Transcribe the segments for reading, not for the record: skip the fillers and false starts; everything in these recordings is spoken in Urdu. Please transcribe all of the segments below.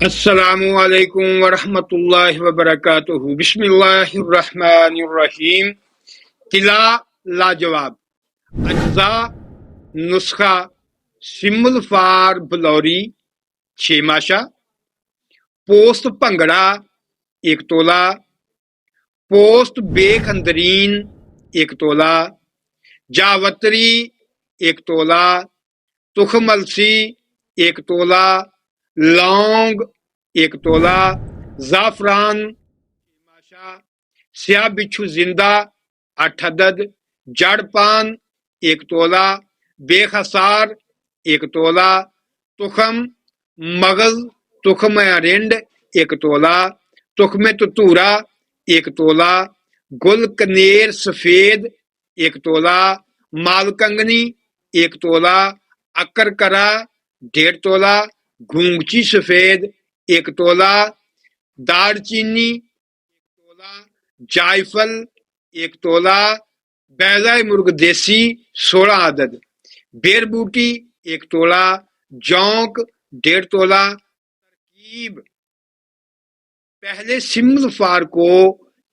السلام علیکم ورحمۃ اللہ وبرکاتہ۔ بسم اللہ الرحمن الرحیم۔ طلا لاجواب، اجزاء نسخہ سمبل فار بلوری 6 ماشا، پوسٹ بھنگڑا 1 تولہ، پوسٹ بے خندرین 1 تولہ، جاوتری 1 تولہ، تخم السی 1 تولہ، لونگ 1 تولہ، زعفران 6 ماشا، سیاہ بچھو زندہ 8 عدد، جڑ پان 1 تولہ، بے خسار 1 تولہ، تخم مغز تخم رنڈ 1 تولہ، تخم تتورا 1 تولہ، گل کنیر سفید 1 تولہ، مال کنگنی 1 تولہ، اکرکرا 1.5 تولہ، گونگچی سفید 1 تولہ، دار چینی 1 تولہ، جائفل 1 تولہ، بیضہ مرغ دیسی 16 عدد، بیر بوٹی 1 تولہ، جونک 1.5 تولہ۔ ترکیب: پہلے سمبل فار کو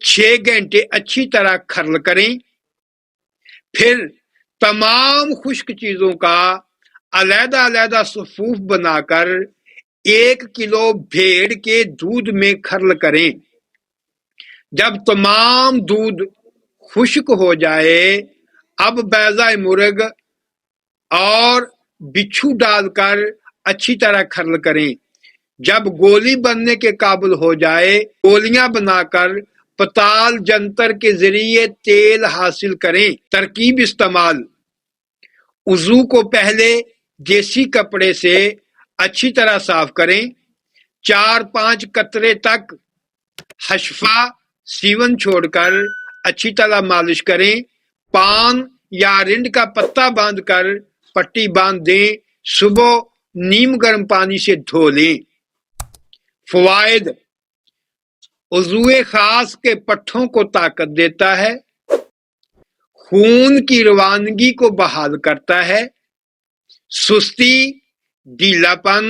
6 گھنٹے اچھی طرح کھرل کریں، پھر تمام خشک چیزوں کا علیحدہ علیحدہ صفوف بنا کر 1 کلو بھیڑ کے دودھ میں کھرل کریں۔ جب تمام دودھ خشک ہو جائے، اب بیضہ مرغ اور بچھو ڈال کر اچھی طرح کھرل کریں۔ جب گولی بننے کے قابل ہو جائے، گولیاں بنا کر پتال جنتر کے ذریعے تیل حاصل کریں۔ ترکیب استعمال: وضو کو پہلے دیسی کپڑے سے اچھی طرح صاف کریں، 4-5 قطرے تک حشفہ سیون چھوڑ کر اچھی طرح مالش کریں، پان یا رنڈ کا پتا باندھ کر پٹی باندھ دیں، صبح نیم گرم پانی سے دھو لیں۔ فوائد: عضو خاص کے پٹھوں کو طاقت دیتا ہے، خون کی روانگی کو بحال کرتا ہے، سستی، ڈھیلا پن،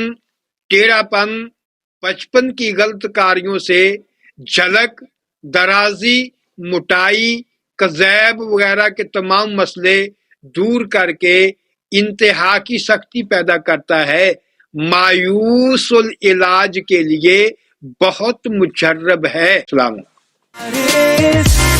ٹیڑھا پن، بچپن کی غلط کاریوں سے جھلک، درازی، موٹائی، قزیب وغیرہ کے تمام مسئلے دور کر کے انتہا کی سختی پیدا کرتا ہے، مایوس العلاج کے لیے بہت مجرب ہے۔ السلام علیکم۔